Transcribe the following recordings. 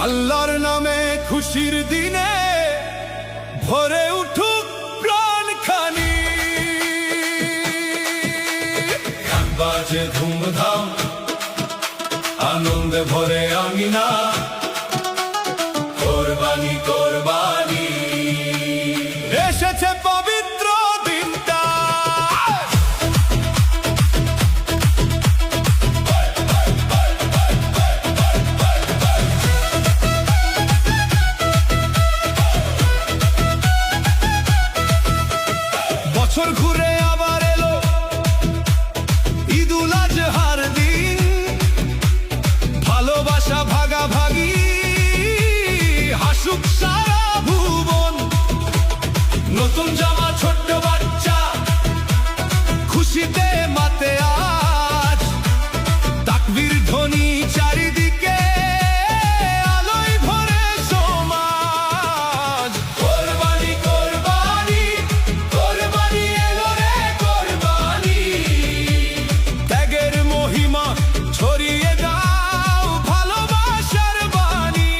আল্লাহর নামে খুশির দিনে ভরে উঠুক প্রাণখানি, বাজে ধুমধাম আনন্দে ভরে আমিনা, কোরবানি কোরবানি এসেছে পবিত্র দিনটা। বছর ঘুরে আবার এলো ঈদুল আজহার দিন, ভালোবাসা ভাগাভাগি হাসুক সারা ভুবন। নতুন জামা ছোট্ট বাচ্চা খুশিতে মাতে আজ, তাকবীর ধ্বনি চারিদিকে আলোয় ভরে সমাজ। কোরবানি কোরবানি কোরবানি এলো রে কোরবানি, ত্যাগের মহিমা ছড়িয়ে দাও ভালোবাসার বাণী।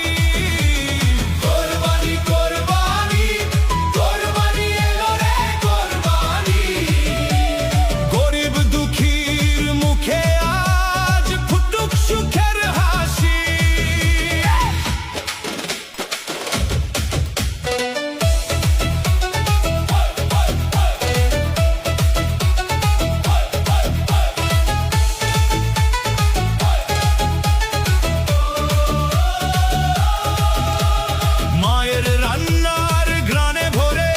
কোরবানি কোরবানি কোরবানি এলো রে কোরবানি, গরিব দুঃখীর মুখে আজ ফুটুক সুখের হাসি। মায়ের রান্নার ঘ্রাণে ভরে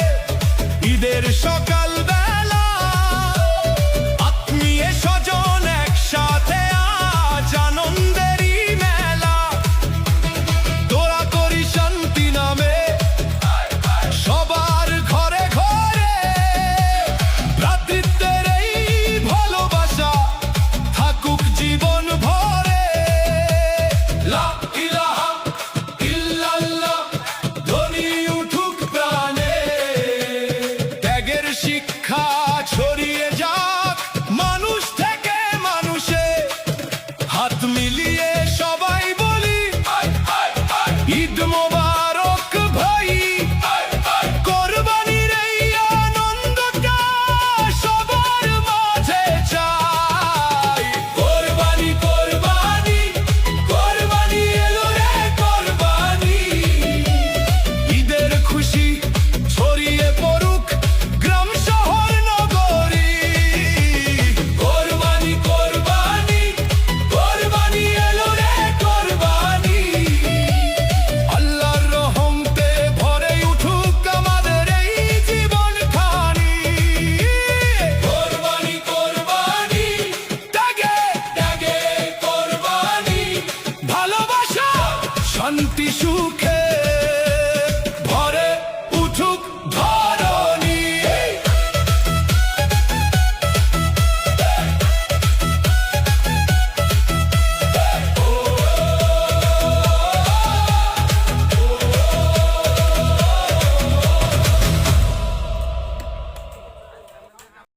ঈদের সকাল বেলা, আত্মীয় স্বজন একসাথে আজ আনন্দেরই মেলা। দোয়া করি শান্তি নামে সবার ঘরে ঘরে, ভ্রাতৃত্বের এই ভালোবাসা থাকুক জীবন ভরে। লা ইলাহা ইল্লাল্লাহ ধ্বনি উঠুক প্রাণে, ত্যাগের শিক্ষা ছড়িয়ে যাক মানুষ থেকে মানুষে। হাত মিলিয়ে সবাই বলি ঈদ মোবারক ভাই, কোরবানির এই আনন্দটা সবার মাঝে চাই। কোরবানি কোরবানি কোরবানি এলো রে কোরবানি, ঈদের খুশি ছড়িয়ে পড়ুক গ্রাম শহর নগরী। কোরবানি কোরবানি কোরবানি এলো রে কোরবানি, আল্লাহর রহমতে ভরে উঠুক আমাদের এই জীবনখানি। কোরবানি কোরবানি ত্যাগে ত্যাগে কোরবানি, ভালোবাসা শান্তি সুখে ভরে উঠুক।